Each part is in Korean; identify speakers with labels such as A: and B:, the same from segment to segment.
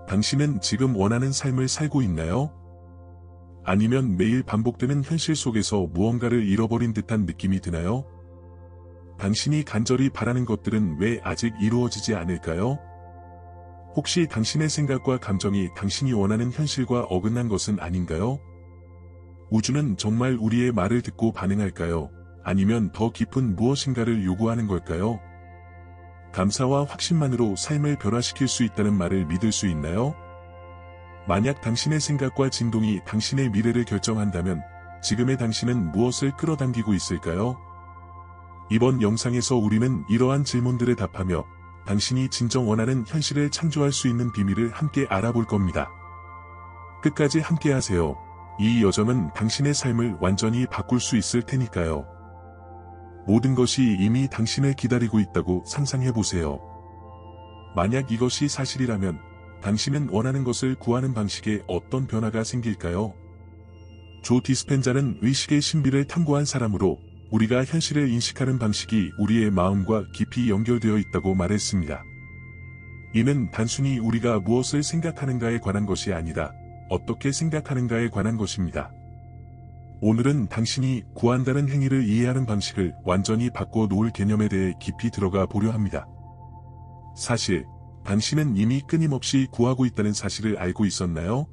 A: 당신은 지금 원하는 삶을 살고 있나요? 아니면 매일 반복되는 현실 속에서 무언가를 잃어버린 듯한 느낌이 드나요? 당신이 간절히 바라는 것들은 왜 아직 이루어지지 않을까요? 혹시 당신의 생각과 감정이 당신이 원하는 현실과 어긋난 것은 아닌가요? 우주는 정말 우리의 말을 듣고 반응할까요? 아니면 더 깊은 무엇인가를 요구하는 걸까요? 감사와 확신만으로 삶을 변화시킬 수 있다는 말을 믿을 수 있나요? 만약 당신의 생각과 진동이 당신의 미래를 결정한다면 지금의 당신은 무엇을 끌어당기고 있을까요? 이번 영상에서 우리는 이러한 질문들에 답하며 당신이 진정 원하는 현실을 창조할 수 있는 비밀을 함께 알아볼 겁니다. 끝까지 함께 하세요. 이 여정은 당신의 삶을 완전히 바꿀 수 있을 테니까요. 모든 것이 이미 당신을 기다리고 있다고 상상해보세요. 만약 이것이 사실이라면 당신은 원하는 것을 구하는 방식에 어떤 변화가 생길까요? 조 디스펜자는 의식의 신비를 탐구한 사람으로 우리가 현실을 인식하는 방식이 우리의 마음과 깊이 연결되어 있다고 말했습니다. 이는 단순히 우리가 무엇을 생각하는가에 관한 것이 아니라 어떻게 생각하는가에 관한 것입니다. 오늘은 당신이 구한다는 행위를 이해하는 방식을 완전히 바꿔 놓을 개념에 대해 깊이 들어가 보려 합니다. 사실, 당신은 이미 끊임없이 구하고 있다는 사실을 알고 있었나요?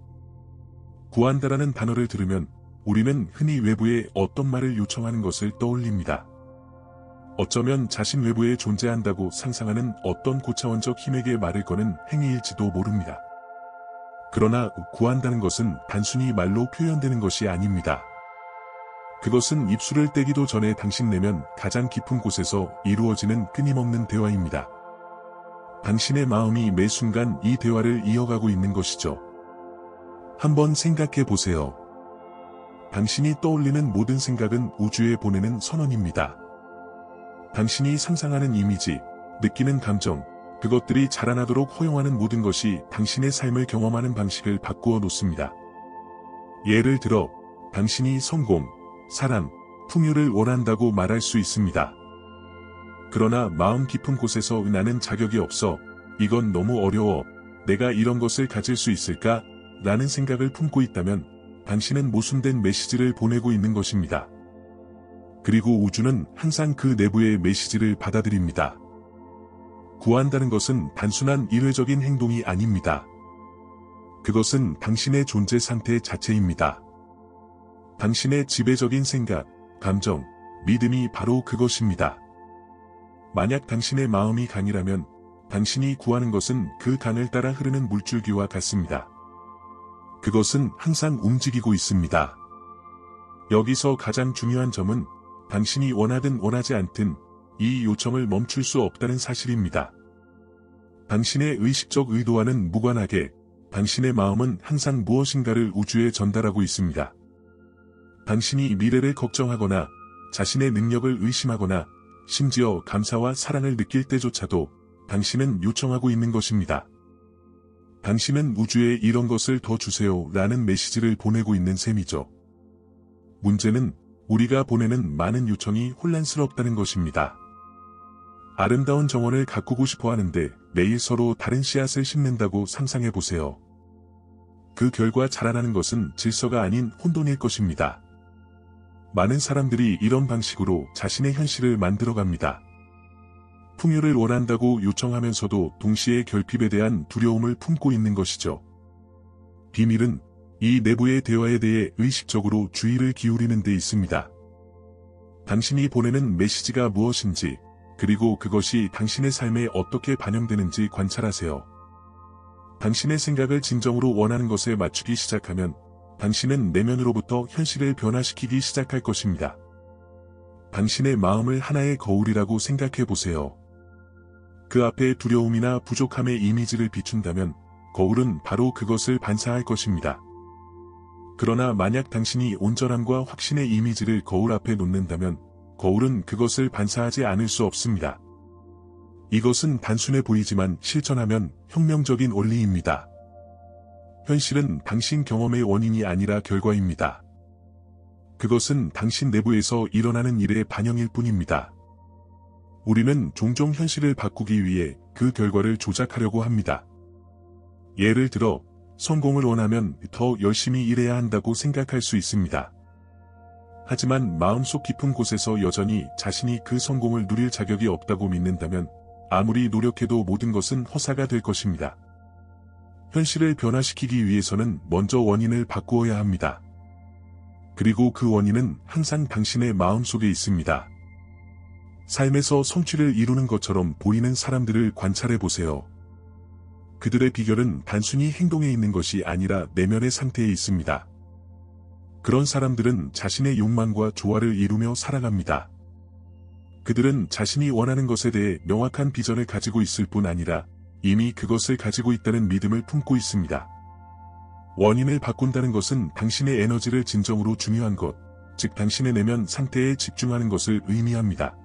A: 구한다라는 단어를 들으면 우리는 흔히 외부에 어떤 말을 요청하는 것을 떠올립니다. 어쩌면 자신 외부에 존재한다고 상상하는 어떤 고차원적 힘에게 말을 거는 행위일지도 모릅니다. 그러나 구한다는 것은 단순히 말로 표현되는 것이 아닙니다. 그것은 입술을 떼기도 전에 당신 내면 가장 깊은 곳에서 이루어지는 끊임없는 대화입니다. 당신의 마음이 매 순간 이 대화를 이어가고 있는 것이죠. 한번 생각해 보세요. 당신이 떠올리는 모든 생각은 우주에 보내는 선언입니다. 당신이 상상하는 이미지, 느끼는 감정, 그것들이 자라나도록 허용하는 모든 것이 당신의 삶을 경험하는 방식을 바꾸어 놓습니다. 예를 들어, 당신이 성공, 사랑, 풍요를 원한다고 말할 수 있습니다. 그러나 마음 깊은 곳에서 나는 자격이 없어, 이건 너무 어려워, 내가 이런 것을 가질 수 있을까? 라는 생각을 품고 있다면 당신은 모순된 메시지를 보내고 있는 것입니다. 그리고 우주는 항상 그 내부의 메시지를 받아들입니다. 구한다는 것은 단순한 일회적인 행동이 아닙니다. 그것은 당신의 존재 상태 자체입니다. 당신의 지배적인 생각, 감정, 믿음이 바로 그것입니다. 만약 당신의 마음이 강이라면 당신이 구하는 것은 그 강을 따라 흐르는 물줄기와 같습니다. 그것은 항상 움직이고 있습니다. 여기서 가장 중요한 점은 당신이 원하든 원하지 않든 이 요청을 멈출 수 없다는 사실입니다. 당신의 의식적 의도와는 무관하게 당신의 마음은 항상 무엇인가를 우주에 전달하고 있습니다. 당신이 미래를 걱정하거나 자신의 능력을 의심하거나 심지어 감사와 사랑을 느낄 때조차도 당신은 요청하고 있는 것입니다. 당신은 우주에 이런 것을 더 주세요 라는 메시지를 보내고 있는 셈이죠. 문제는 우리가 보내는 많은 요청이 혼란스럽다는 것입니다. 아름다운 정원을 가꾸고 싶어 하는데 매일 서로 다른 씨앗을 심는다고 상상해 보세요. 그 결과 자라나는 것은 질서가 아닌 혼돈일 것입니다. 많은 사람들이 이런 방식으로 자신의 현실을 만들어갑니다. 풍요를 원한다고 요청하면서도 동시에 결핍에 대한 두려움을 품고 있는 것이죠. 비밀은 이 내부의 대화에 대해 의식적으로 주의를 기울이는 데 있습니다. 당신이 보내는 메시지가 무엇인지, 그리고 그것이 당신의 삶에 어떻게 반영되는지 관찰하세요. 당신의 생각을 진정으로 원하는 것에 맞추기 시작하면 당신은 내면으로부터 현실을 변화시키기 시작할 것입니다. 당신의 마음을 하나의 거울이라고 생각해 보세요. 그 앞에 두려움이나 부족함의 이미지를 비춘다면 거울은 바로 그것을 반사할 것입니다. 그러나 만약 당신이 온전함과 확신의 이미지를 거울 앞에 놓는다면 거울은 그것을 반사하지 않을 수 없습니다. 이것은 단순해 보이지만 실천하면 혁명적인 원리입니다. 현실은 당신 경험의 원인이 아니라 결과입니다. 그것은 당신 내부에서 일어나는 일의 반영일 뿐입니다. 우리는 종종 현실을 바꾸기 위해 그 결과를 조작하려고 합니다. 예를 들어, 성공을 원하면 더 열심히 일해야 한다고 생각할 수 있습니다. 하지만 마음속 깊은 곳에서 여전히 자신이 그 성공을 누릴 자격이 없다고 믿는다면 아무리 노력해도 모든 것은 허사가 될 것입니다. 현실을 변화시키기 위해서는 먼저 원인을 바꾸어야 합니다. 그리고 그 원인은 항상 당신의 마음속에 있습니다. 삶에서 성취를 이루는 것처럼 보이는 사람들을 관찰해 보세요. 그들의 비결은 단순히 행동에 있는 것이 아니라 내면의 상태에 있습니다. 그런 사람들은 자신의 욕망과 조화를 이루며 살아갑니다. 그들은 자신이 원하는 것에 대해 명확한 비전을 가지고 있을 뿐 아니라 이미 그것을 가지고 있다는 믿음을 품고 있습니다. 원인을 바꾼다는 것은 당신의 에너지를 진정으로 중요한 것, 즉 당신의 내면 상태에 집중하는 것을 의미합니다.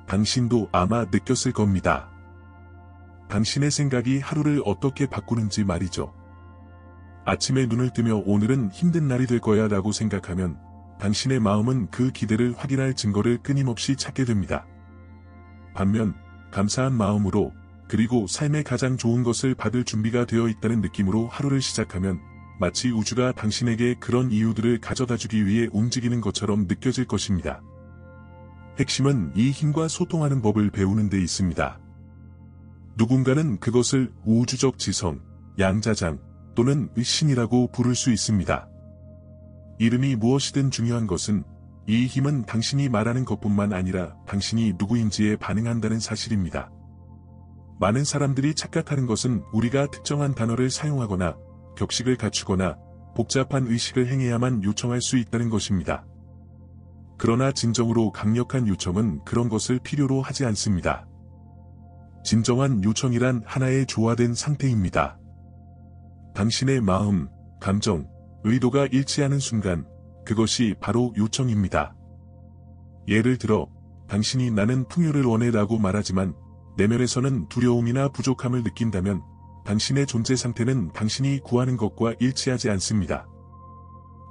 A: 당신도 아마 느꼈을 겁니다. 당신의 생각이 하루를 어떻게 바꾸는지 말이죠. 아침에 눈을 뜨며 오늘은 힘든 날이 될 거야 라고 생각하면 당신의 마음은 그 기대를 확인할 증거를 끊임없이 찾게 됩니다. 반면 감사한 마음으로 그리고 삶의 가장 좋은 것을 받을 준비가 되어 있다는 느낌으로 하루를 시작하면 마치 우주가 당신에게 그런 이유들을 가져다주기 위해 움직이는 것처럼 느껴질 것입니다. 핵심은 이 힘과 소통하는 법을 배우는 데 있습니다. 누군가는 그것을 우주적 지성, 양자장 또는 신이라고 부를 수 있습니다. 이름이 무엇이든 중요한 것은 이 힘은 당신이 말하는 것뿐만 아니라 당신이 누구인지에 반응한다는 사실입니다. 많은 사람들이 착각하는 것은 우리가 특정한 단어를 사용하거나 격식을 갖추거나 복잡한 의식을 행해야만 요청할 수 있다는 것입니다. 그러나 진정으로 강력한 요청은 그런 것을 필요로 하지 않습니다. 진정한 요청이란 하나의 조화된 상태입니다. 당신의 마음, 감정, 의도가 일치하는 순간 그것이 바로 요청입니다. 예를 들어 당신이 나는 풍요를 원해 라고 말하지만 내면에서는 두려움이나 부족함을 느낀다면 당신의 존재 상태는 당신이 구하는 것과 일치하지 않습니다.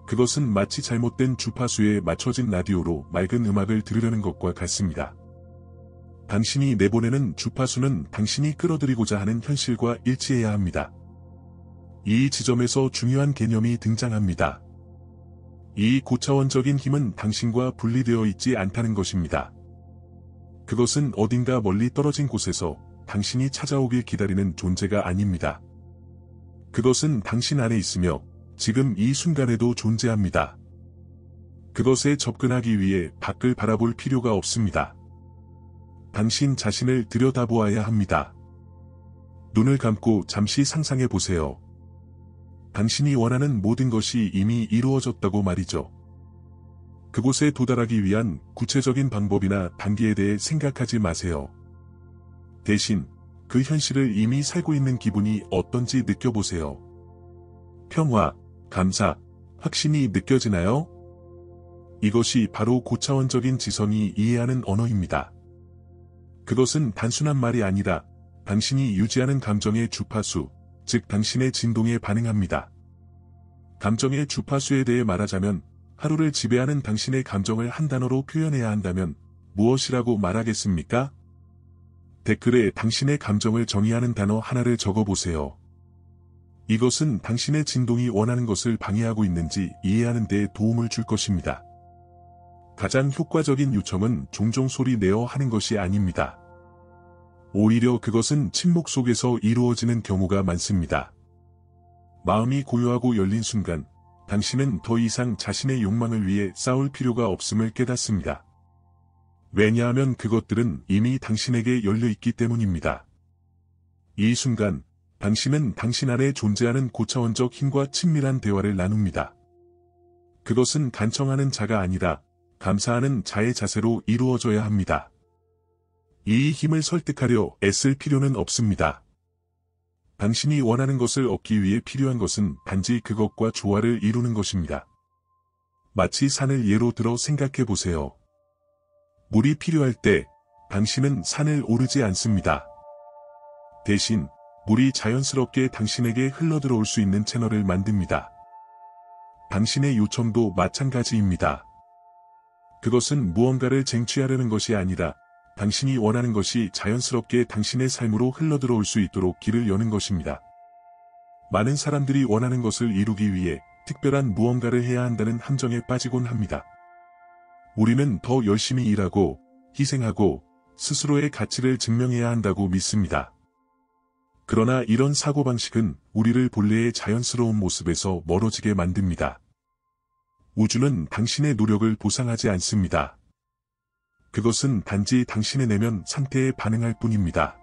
A: 그것은 마치 잘못된 주파수에 맞춰진 라디오로 맑은 음악을 들으려는 것과 같습니다. 당신이 내보내는 주파수는 당신이 끌어들이고자 하는 현실과 일치해야 합니다. 이 지점에서 중요한 개념이 등장합니다. 이 고차원적인 힘은 당신과 분리되어 있지 않다는 것입니다. 그것은 어딘가 멀리 떨어진 곳에서 당신이 찾아오길 기다리는 존재가 아닙니다. 그것은 당신 안에 있으며 지금 이 순간에도 존재합니다. 그것에 접근하기 위해 밖을 바라볼 필요가 없습니다. 당신 자신을 들여다보아야 합니다. 눈을 감고 잠시 상상해 보세요. 당신이 원하는 모든 것이 이미 이루어졌다고 말이죠. 그곳에 도달하기 위한 구체적인 방법이나 단계에 대해 생각하지 마세요. 대신 그 현실을 이미 살고 있는 기분이 어떤지 느껴보세요. 평화, 감사, 확신이 느껴지나요? 이것이 바로 고차원적인 지성이 이해하는 언어입니다. 그것은 단순한 말이 아니라 당신이 유지하는 감정의 주파수, 즉 당신의 진동에 반응합니다. 감정의 주파수에 대해 말하자면 하루를 지배하는 당신의 감정을 한 단어로 표현해야 한다면 무엇이라고 말하겠습니까? 댓글에 당신의 감정을 정의하는 단어 하나를 적어보세요. 이것은 당신의 진동이 원하는 것을 방해하고 있는지 이해하는 데 도움을 줄 것입니다. 가장 효과적인 요청은 종종 소리 내어 하는 것이 아닙니다. 오히려 그것은 침묵 속에서 이루어지는 경우가 많습니다. 마음이 고요하고 열린 순간 당신은 더 이상 자신의 욕망을 위해 싸울 필요가 없음을 깨닫습니다. 왜냐하면 그것들은 이미 당신에게 열려 있기 때문입니다. 이 순간 당신은 당신 안에 존재하는 고차원적 힘과 친밀한 대화를 나눕니다. 그것은 간청하는 자가 아니라 감사하는 자의 자세로 이루어져야 합니다. 이 힘을 설득하려 애쓸 필요는 없습니다. 당신이 원하는 것을 얻기 위해 필요한 것은 단지 그것과 조화를 이루는 것입니다. 마치 산을 예로 들어 생각해 보세요. 물이 필요할 때 당신은 산을 오르지 않습니다. 대신 물이 자연스럽게 당신에게 흘러들어올 수 있는 채널을 만듭니다. 당신의 요청도 마찬가지입니다. 그것은 무언가를 쟁취하려는 것이 아니라 당신이 원하는 것이 자연스럽게 당신의 삶으로 흘러들어올 수 있도록 길을 여는 것입니다. 많은 사람들이 원하는 것을 이루기 위해 특별한 무언가를 해야 한다는 함정에 빠지곤 합니다. 우리는 더 열심히 일하고 희생하고 스스로의 가치를 증명해야 한다고 믿습니다. 그러나 이런 사고방식은 우리를 본래의 자연스러운 모습에서 멀어지게 만듭니다. 우주는 당신의 노력을 보상하지 않습니다. 그것은 단지 당신의 내면 상태에 반응할 뿐입니다.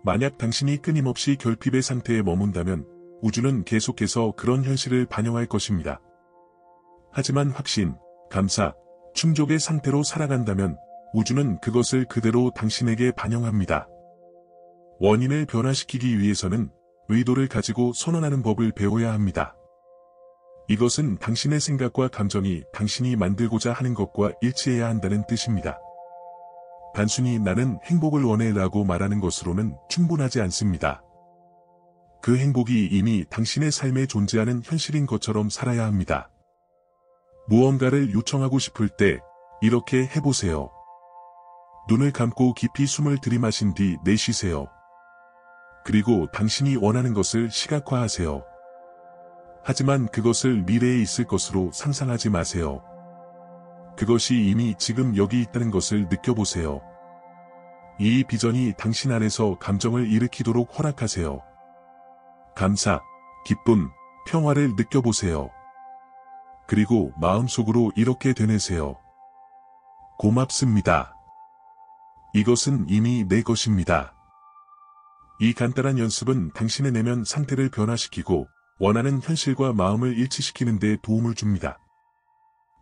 A: 만약 당신이 끊임없이 결핍의 상태에 머문다면 우주는 계속해서 그런 현실을 반영할 것입니다. 하지만 확신, 감사, 충족의 상태로 살아간다면 우주는 그것을 그대로 당신에게 반영합니다. 원인을 변화시키기 위해서는 의도를 가지고 선언하는 법을 배워야 합니다. 이것은 당신의 생각과 감정이 당신이 만들고자 하는 것과 일치해야 한다는 뜻입니다. 단순히 나는 행복을 원해 라고 말하는 것으로는 충분하지 않습니다. 그 행복이 이미 당신의 삶에 존재하는 현실인 것처럼 살아야 합니다. 무언가를 요청하고 싶을 때 이렇게 해보세요. 눈을 감고 깊이 숨을 들이마신 뒤 내쉬세요. 그리고 당신이 원하는 것을 시각화하세요. 하지만 그것을 미래에 있을 것으로 상상하지 마세요. 그것이 이미 지금 여기 있다는 것을 느껴보세요. 이 비전이 당신 안에서 감정을 일으키도록 허락하세요. 감사, 기쁨, 평화를 느껴보세요. 그리고 마음속으로 이렇게 되뇌세요. 고맙습니다. 이것은 이미 내 것입니다. 이 간단한 연습은 당신의 내면 상태를 변화시키고 원하는 현실과 마음을 일치시키는 데 도움을 줍니다.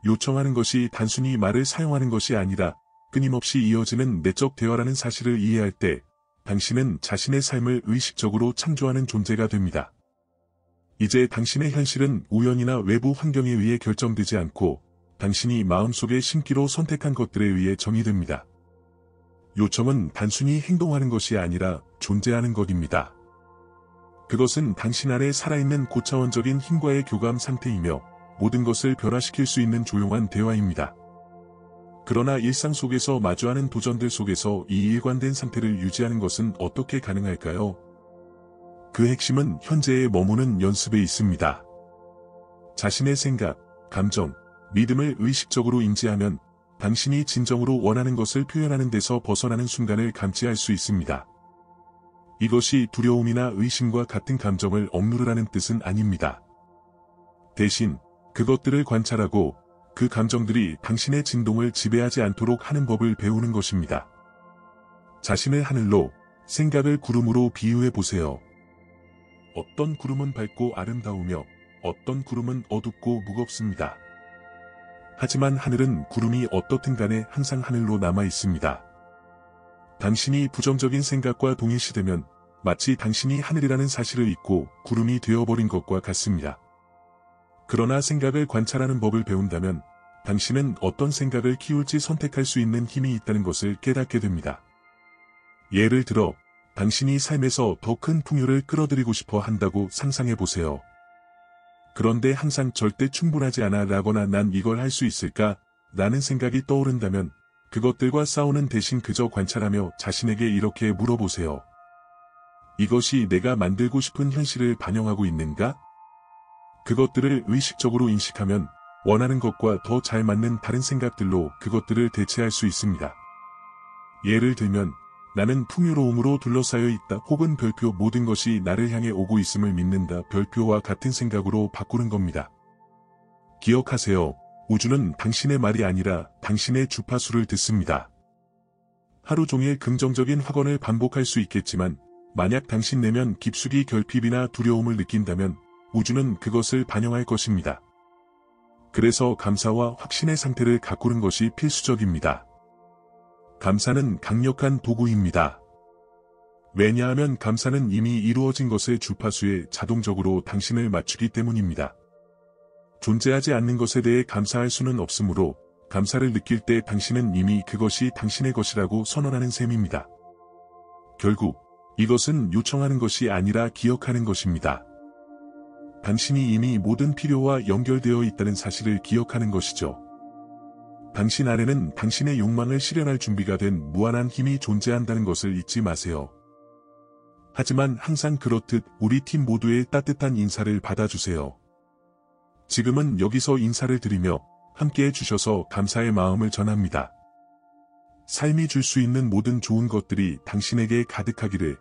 A: 요청하는 것이 단순히 말을 사용하는 것이 아니라 끊임없이 이어지는 내적 대화라는 사실을 이해할 때 당신은 자신의 삶을 의식적으로 창조하는 존재가 됩니다. 이제 당신의 현실은 우연이나 외부 환경에 의해 결정되지 않고 당신이 마음속에 심기로 선택한 것들에 의해 정의됩니다. 요청은 단순히 행동하는 것이 아니라 존재하는 것입니다. 그것은 당신 안에 살아있는 고차원적인 힘과의 교감 상태이며 모든 것을 변화시킬 수 있는 조용한 대화입니다. 그러나 일상 속에서 마주하는 도전들 속에서 이 일관된 상태를 유지하는 것은 어떻게 가능할까요? 그 핵심은 현재에 머무는 연습에 있습니다. 자신의 생각, 감정, 믿음을 의식적으로 인지하면 당신이 진정으로 원하는 것을 표현하는 데서 벗어나는 순간을 감지할 수 있습니다. 이것이 두려움이나 의심과 같은 감정을 억누르라는 뜻은 아닙니다. 대신 그것들을 관찰하고 그 감정들이 당신의 진동을 지배하지 않도록 하는 법을 배우는 것입니다. 자신을 하늘로, 생각을 구름으로 비유해 보세요. 어떤 구름은 밝고 아름다우며 어떤 구름은 어둡고 무겁습니다. 하지만 하늘은 구름이 어떻든 간에 항상 하늘로 남아 있습니다. 당신이 부정적인 생각과 동일시되면 마치 당신이 하늘이라는 사실을 잊고 구름이 되어버린 것과 같습니다. 그러나 생각을 관찰하는 법을 배운다면 당신은 어떤 생각을 키울지 선택할 수 있는 힘이 있다는 것을 깨닫게 됩니다. 예를 들어 당신이 삶에서 더 큰 풍요를 끌어들이고 싶어 한다고 상상해 보세요. 그런데 항상 절대 충분하지 않아 라거나 난 이걸 할 수 있을까? 라는 생각이 떠오른다면 그것들과 싸우는 대신 그저 관찰하며 자신에게 이렇게 물어보세요. 이것이 내가 만들고 싶은 현실을 반영하고 있는가? 그것들을 의식적으로 인식하면 원하는 것과 더 잘 맞는 다른 생각들로 그것들을 대체할 수 있습니다. 예를 들면 나는 풍요로움으로 둘러싸여 있다 혹은 별표 모든 것이 나를 향해 오고 있음을 믿는다 별표와 같은 생각으로 바꾸는 겁니다. 기억하세요. 우주는 당신의 말이 아니라 당신의 주파수를 듣습니다. 하루 종일 긍정적인 확언을 반복할 수 있겠지만 만약 당신 내면 깊숙이 결핍이나 두려움을 느낀다면 우주는 그것을 반영할 것입니다. 그래서 감사와 확신의 상태를 가꾸는 것이 필수적입니다. 감사는 강력한 도구입니다. 왜냐하면 감사는 이미 이루어진 것의 주파수에 자동적으로 당신을 맞추기 때문입니다. 존재하지 않는 것에 대해 감사할 수는 없으므로 감사를 느낄 때 당신은 이미 그것이 당신의 것이라고 선언하는 셈입니다. 결국 이것은 요청하는 것이 아니라 기억하는 것입니다. 당신이 이미 모든 필요와 연결되어 있다는 사실을 기억하는 것이죠. 당신 안에는 당신의 욕망을 실현할 준비가 된 무한한 힘이 존재한다는 것을 잊지 마세요. 하지만 항상 그렇듯 우리 팀 모두의 따뜻한 인사를 받아주세요. 지금은 여기서 인사를 드리며 함께해 주셔서 감사의 마음을 전합니다. 삶이 줄 수 있는 모든 좋은 것들이 당신에게 가득하기를.